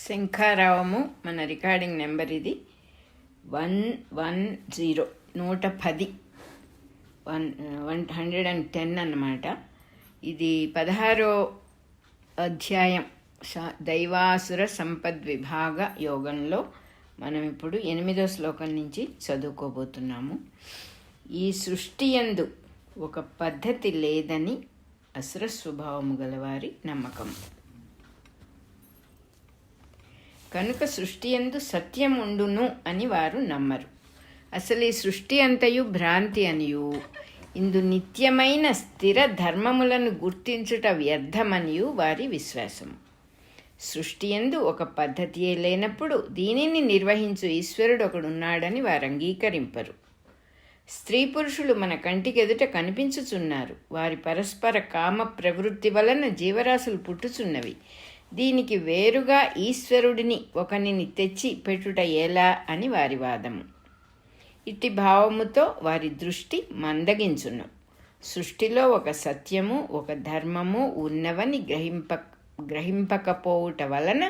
శంఖారావము మన recording number ఇది 110 110 110 అన్నమాట. ఇది 16వ అధ్యాయం దైవాసుర సంపద్విభాగ యోగంలో మనం ఇప్పుడు 8వ శ్లోకం నుంచి చదువుకోబోతున్నాము. ఈ సృష్టి యందు ఒక పద్ధతి లేదని అసుర స్వభావము గలవారి నమ్మకం. కనుక సృష్టి యందు సత్యం ఉండును అని వారు నమ్మరు. అసలు ఈ సృష్టి అంతయు భ్రాంతి అనియు, ఇందు నిత్యమైన స్థిర ధర్మములను గుర్తించుట వ్యర్థమనియు వారి విశ్వాసము. సృష్టి యందు ఒక పద్ధతియే లేనప్పుడు దీనిని నిర్వహించు ఈశ్వరుడు ఒకడున్నాడని వారు అంగీకరింపరు. స్త్రీ పురుషులు మన కంటికెదుట కనిపించుచున్నారు. వారి పరస్పర కామ ప్రవృత్తి వలన జీవరాశులు పుట్టుచున్నవి. దీనికి వేరుగా ఈశ్వరుడిని ఒకనిని తెచ్చి పెట్టుట ఎలా అని వారి వాదము. ఇట్టి భావముతో వారి దృష్టి మందగించును. సృష్టిలో ఒక సత్యము ఒక ధర్మము ఉన్నవని గ్రహింపకపోవుట వలన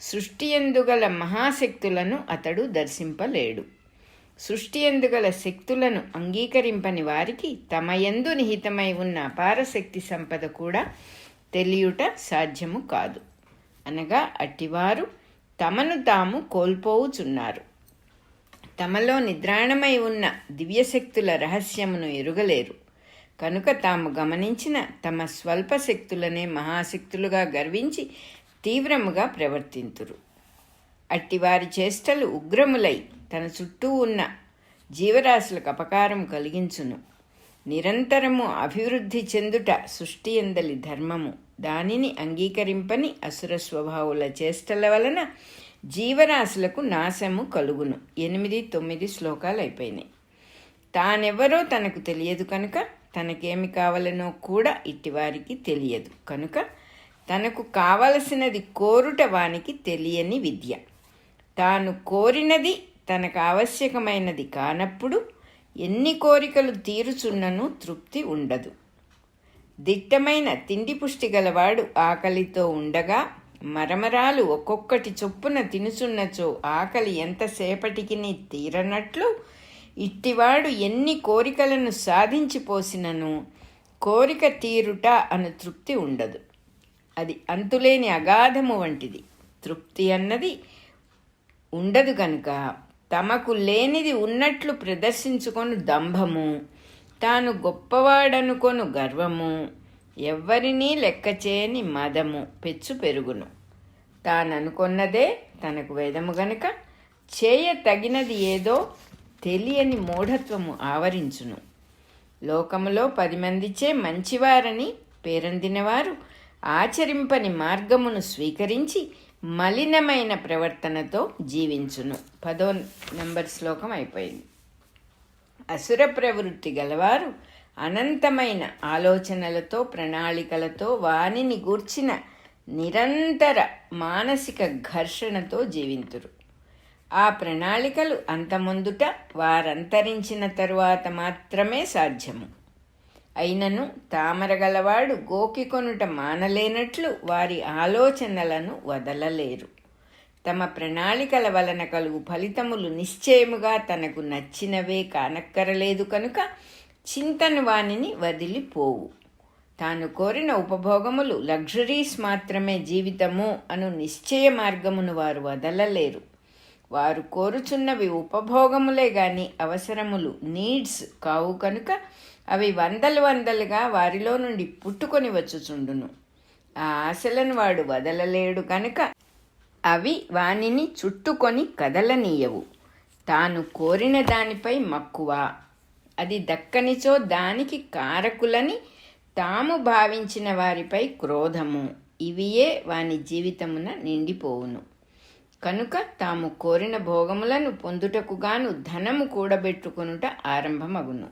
సృష్టి యందుగల మహాశక్తులను అతడు దర్శింపలేడు. సృష్టి యందుగల శక్తులను అంగీకరింపని వారికి తమ యందు నిహితమై ఉన్న అపారశక్తి సంపద కూడా తెలియుట సాధ్యము కాదు. అనగా అట్టివారు తమను తాము కోల్పోవుచున్నారు. తమలో నిద్రాణమై ఉన్న దివ్యశక్తుల రహస్యమును ఎరుగలేరు. కనుక తాము గమనించిన తమ స్వల్ప శక్తులనే మహాశక్తులుగా గర్వించి తీవ్రముగా ప్రవర్తింతురు. అట్టివారి చేష్టలు ఉగ్రములై తన చుట్టూ ఉన్న జీవరాశులకు అపకారం కలిగించును. నిరంతరము అభివృద్ధి చెందుట సృష్టి యందలి ధర్మము. దానిని అంగీకరింపని అసుర స్వభావుల చేష్టల వలన జీవరాశులకు నాశము కలుగును. 8, 9 శ్లోకాలు అయిపోయినాయి. తానెవరో తనకు తెలియదు కనుక తనకేమి కావాలనో కూడా ఇట్టివారికి తెలియదు కనుక తనకు కావలసినది కోరుట వానికి తెలియని విద్య. తాను కోరినది తనకు ఆవశ్యకమైనది కానప్పుడు ఎన్ని కోరికలు తీరుచున్నను తృప్తి ఉండదు. దిట్టమైన తిండి పుష్టి గలవాడు ఆకలితో ఉండగా మరమరాలు ఒక్కొక్కటి చొప్పున తినుచున్నచో ఆకలి ఎంతసేపటికి తీరనట్లు ఇట్టివాడు ఎన్ని కోరికలను సాధించిపోసినను కోరిక తీరుట అను తృప్తి ఉండదు. అది అంతులేని అగాధము వంటిది. తృప్తి అన్నది ఉండదు కనుక తమకు లేనిది ఉన్నట్లు ప్రదర్శించుకొను దంభము, తాను గొప్పవాడనుకొను గర్వము, ఎవ్వరినీ లెక్క చేయని మదము పెచ్చు పెరుగును. తాననుకొన్నదే తనకు వేదము గనుక చేయ తగినది ఏదో తెలియని మూఢత్వము ఆవరించును. లోకములో 10 మందిచే మంచివారని పేరొందినవారు ఆచరింపని మార్గమును స్వీకరించి మలినమైన ప్రవర్తనతో జీవించును. 10వ నెంబర్ శ్లోకం అయిపోయింది. అసుర ప్రవృత్తి గలవారు అనంతమైన ఆలోచనలతో ప్రణాళికలతో వానిని గూర్చిన నిరంతర మానసిక ఘర్షణతో జీవింతురు. ఆ ప్రణాళికలు అంతమొందుట వారంతరించిన తరువాత మాత్రమే సాధ్యము. అయినను తామరగలవాడు గోకికొనుట మానలేనట్లు వారి ఆలోచనలను వదలలేరు. తమ ప్రణాళికల వలన కలుగు ఫలితములు నిశ్చయముగా తనకు నచ్చినవే కానక్కరలేదు కనుక చింతను వానిని వదిలిపోవు. తాను కోరిన ఉపభోగములు లగ్జరీస్ మాత్రమే జీవితము అను నిశ్చయ మార్గమును వారు వదలలేరు. వారు కోరుచున్నవి ఉపభోగములే గాని అవసరములు నీడ్స్ కావు కనుక అవి వందలుగా వారిలో నుండి పుట్టుకొని వచ్చుచుండును. ఆ ఆశలను వాడు వదలలేడు కనుక అవి వానిని చుట్టుకొని కదలనీయవు. తాను కోరిన దానిపై మక్కువ, అది దక్కనిచో దానికి కారకులని తాము భావించిన వారిపై క్రోధము, ఇవియే వాని జీవితమున నిండిపోవును. కనుక తాము కోరిన భోగములను పొందుటకు గాను ధనము కూడబెట్టుకొనుట ఆరంభమగును.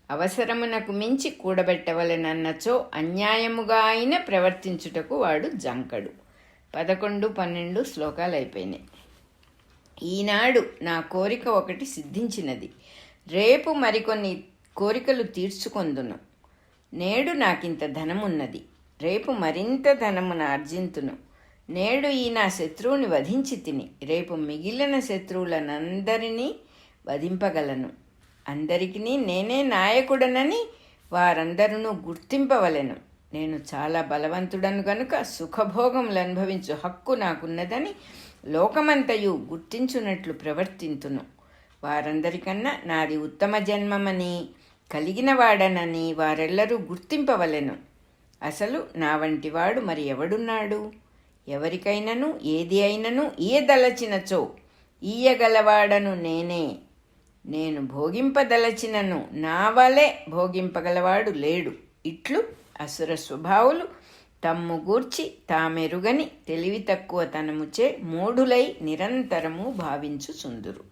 అవసరమునకు మించి కూడబెట్టవలెనన్నచో అన్యాయముగా అయిన ప్రవర్తించుటకు వాడు జంకడు. 11, 12 శ్లోకాలు అయిపోయినాయి. ఈనాడు నా కోరిక ఒకటి సిద్ధించినది, రేపు మరికొన్ని కోరికలు తీర్చుకొందును. నేడు నాకింత ధనమున్నది, రేపు మరింత ధనమును ఆర్జింతును. నేడు ఈ నా శత్రువుని వధించి తిని రేపు మిగిలిన శత్రువులనందరినీ వధింపగలను. అందరికీ నేనే నాయకుడనని వారందరూ గుర్తింపవలెను. నేను చాలా బలవంతుడను కనుక సుఖభోగములు అనుభవించు హక్కు నాకున్నదని లోకమంతయు గుర్తించున్నట్లు ప్రవర్తింతును. వారందరికన్నా నాది ఉత్తమ జన్మమని కలిగిన వాడనని వారెల్లరూ గుర్తింపవలెను. అసలు నా వంటివాడు మరి ఎవడున్నాడు? ఎవరికైనను ఏది అయినను ఈయదలచినచో ఈయగలవాడను నేనే. నేను భోగింపదలచినను నా వలె భోగింపగలవాడు లేడు. ఇట్లు అసుర స్వభావులు తమ్ము గూర్చి తామెరుగని తెలివి తక్కువ తనముచే మూఢులై నిరంతరము భావించుచుందురు.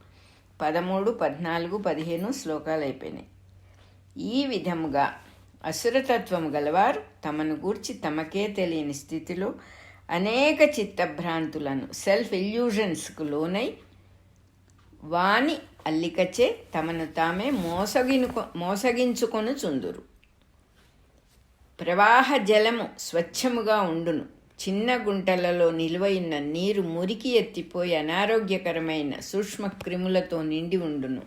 13, 14, 15 శ్లోకాలు అయిపోయినాయి. ఈ విధముగా అసురతత్వము గలవారు తమను గూర్చి తమకే తెలియని స్థితిలో అనేక చిత్తభ్రాంతులను సెల్ఫ్ ఇల్యూజన్స్కు లోనై వాని అల్లికచే తమను తామే మోసగించుకొనుచుందురు. ప్రవాహ జలము స్వచ్ఛముగా ఉండును. చిన్న గుంటలలో నిలువైన నీరు మురికి ఎత్తిపోయి అనారోగ్యకరమైన సూక్ష్మ క్రిములతో నిండి ఉండును.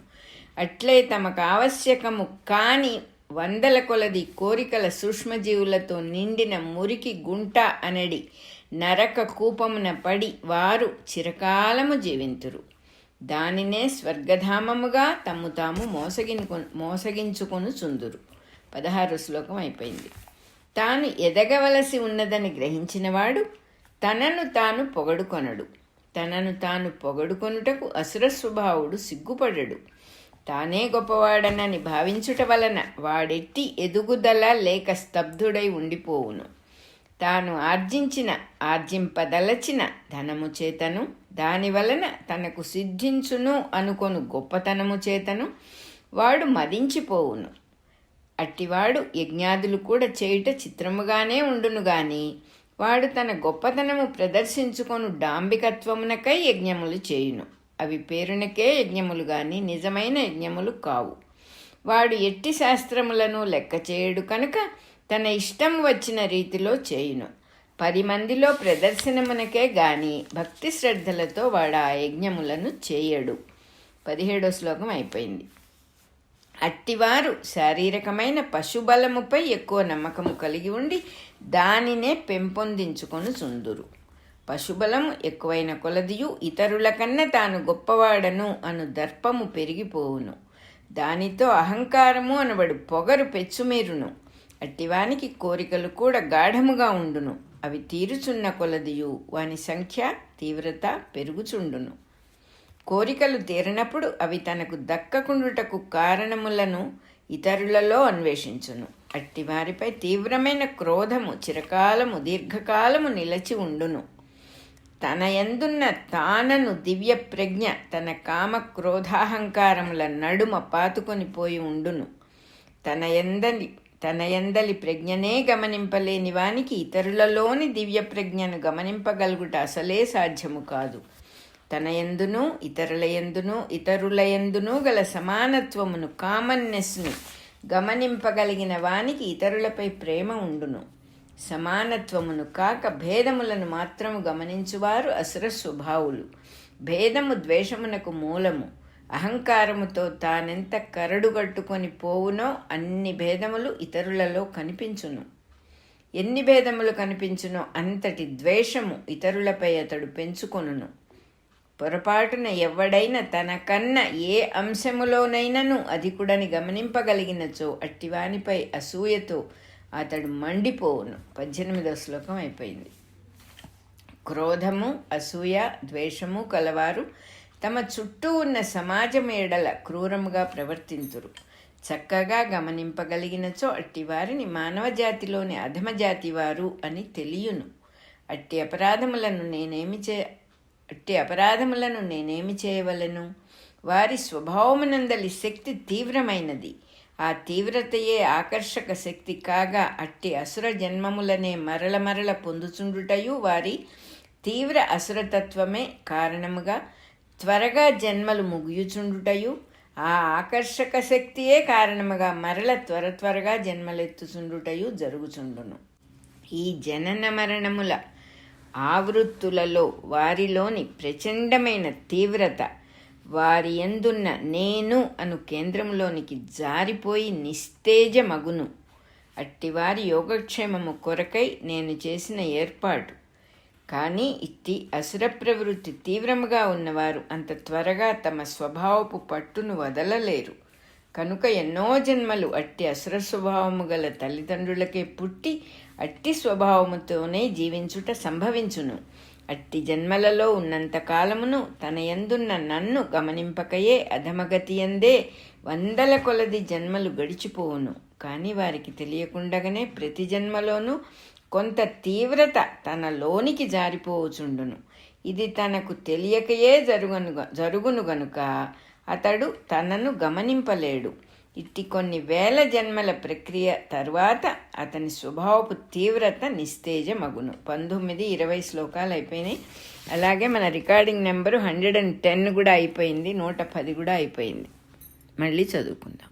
అట్లే తమకు ఆవశ్యకము కాని వందల కొలది కోరికల సూక్ష్మజీవులతో నిండిన మురికి గుంట అనడి నరక కూపమున పడి వారు చిరకాలము జీవింతురు. దానినే స్వర్గధామముగా తమ్ము తాము మోసగించుకొనుచుందురు. 16 శ్లోకం అయిపోయింది. తాను ఎదగవలసి ఉన్నదని గ్రహించినవాడు తనను తాను పొగడుకొనడు. తనను తాను పొగడుకొనుటకు అసుర స్వభావుడు సిగ్గుపడడు. తానే గొప్పవాడనని భావించుట వలన వాడెట్టి ఎదుగుదల లేక స్తబ్దుడై ఉండిపోవును. తాను ఆర్జింపదలచిన ధనము చేతను దానివలన తనకు సిద్ధించును అనుకొను గొప్పతనము చేతను వాడు మదించిపోవును. అట్టివాడు యజ్ఞాదులు కూడా చేయుట చిత్రముగానే ఉండును గాని వాడు తన గొప్పతనము ప్రదర్శించుకొను డాంబికత్వమునకై యజ్ఞములు చేయును. అవి పేరునకే యజ్ఞములు గాని నిజమైన యజ్ఞములు కావు. వాడు ఎట్టి శాస్త్రములను లెక్క చేయడు కనుక తన ఇష్టం వచ్చిన రీతిలో చేయును. 10 మందిలో ప్రదర్శనమునకే గాని భక్తి శ్రద్ధలతో వాడు ఆ యజ్ఞములను చేయడు. 17వ శ్లోకం అయిపోయింది. అట్టివారు శారీరకమైన పశుబలముపై ఎక్కువ నమ్మకము కలిగి ఉండి దానినే పెంపొందించుకొనుచుందురు. పశుబలము ఎక్కువైన కొలదియు ఇతరుల కన్నా తాను గొప్పవాడను అను దర్పము పెరిగిపోవును. దానితో అహంకారము అనబడు పొగరు పెచ్చుమీరును. అట్టివానికి కోరికలు కూడా గాఢముగా ఉండును. అవి తీరుచున్న కొలదియు వాని సంఖ్య తీవ్రత పెరుగుచుండును. కోరికలు తీరినప్పుడు అవి తనకు దక్కకుండుటకు కారణములను ఇతరులలో అన్వేషించును. అట్టి వారిపై తీవ్రమైన క్రోధము చిరకాలము దీర్ఘకాలము నిలచి ఉండును. తన యందున్న తానను దివ్య ప్రజ్ఞ తన కామ క్రోధాహంకారముల నడుమ పాతుకొని పోయి ఉండును. తన యందలి ప్రజ్ఞనే గమనింపలేని వానికి ఇతరులలోని దివ్య ప్రజ్ఞను గమనింపగలుగుట అసలే సాధ్యము కాదు. తన యందును ఇతరుల యందును గల సమానత్వమును కామన్నెస్ను గమనింపగలిగిన వానికి ఇతరులపై ప్రేమ ఉండును. సమానత్వమును కాక భేదములను మాత్రము గమనించువారు అసుర స్వభావులు. భేదము ద్వేషమునకు మూలము. అహంకారముతో తానెంత కరడుగట్టుకొని పోవునో అన్ని భేదములు ఇతరులలో కనిపించును. ఎన్ని భేదములు కనిపించునో అంతటి ద్వేషము ఇతరులపై అతడు పెంచుకొనును. పొరపాటున ఎవడైనా తనకన్నా ఏ అంశములోనైనను అధికుడని గమనింపగలిగినచో అట్టివానిపై అసూయతో అతడు మండిపోవును. 18వ శ్లోకం అయిపోయింది. క్రోధము, అసూయ, ద్వేషము కలవారు తమ చుట్టూ ఉన్న సమాజమేడల క్రూరముగా ప్రవర్తింతురు. చక్కగా గమనింపగలిగినచో అట్టివారిని మానవ జాతిలోని అధమజాతి వారు అని తెలియను. అట్టి అపరాధములను నేనేమి చేయవలెను? వారి స్వభావమునందలి శక్తి తీవ్రమైనది. ఆ తీవ్రతయే ఆకర్షక శక్తి కాగా అట్టి అసుర జన్మములనే మరల పొందుచుండుటయు వారి తీవ్ర అసురతత్వమే కారణముగా త్వరగా జన్మలు ముగియుచుండుటయు ఆ ఆకర్షక శక్తియే కారణముగా మరల త్వరగా జన్మలెత్తుచుండుటయు జరుగుచుండును. ఈ జనన మరణముల ఆవృత్తులలో వారిలోని ప్రచండమైన తీవ్రత వారి యందున్న నేను అను కేంద్రంలోనికి జారిపోయి నిస్తేజమగును. అట్టివారి యోగక్షేమము కొరకై నేను చేసిన ఏర్పాటు. కానీ ఇట్టి అసుర ప్రవృత్తి తీవ్రముగా ఉన్నవారు అంత త్వరగా తమ స్వభావపు పట్టును వదలలేరు. కనుక ఎన్నో జన్మలు అట్టి అసుర స్వభావము గల తల్లిదండ్రులకే పుట్టి అట్టి స్వభావముతోనే జీవించుట సంభవించును. అట్టి జన్మలలో ఉన్నంత కాలమును తన యందున్న నన్ను గమనింపకయే అధమగతియందే 100ల కొలది జన్మలు గడిచిపోవును. కానీ వారికి తెలియకుండగానే ప్రతి జన్మలోనూ కొంత తీవ్రత తనలోనికి జారిపోవచుండును. ఇది తనకు తెలియకయే జరుగును గనుక అతడు తనను గమనింపలేడు. ఇట్టి కొన్ని వేల జన్మల ప్రక్రియ తర్వాత అతని స్వభావపు తీవ్రత నిస్తేజమగును. 19, 20 శ్లోకాలు అయిపోయినాయి. అలాగే మన రికార్డింగ్ నెంబరు 110 కూడా అయిపోయింది, 110 కూడా అయిపోయింది. మళ్ళీ చదువుకుందాం.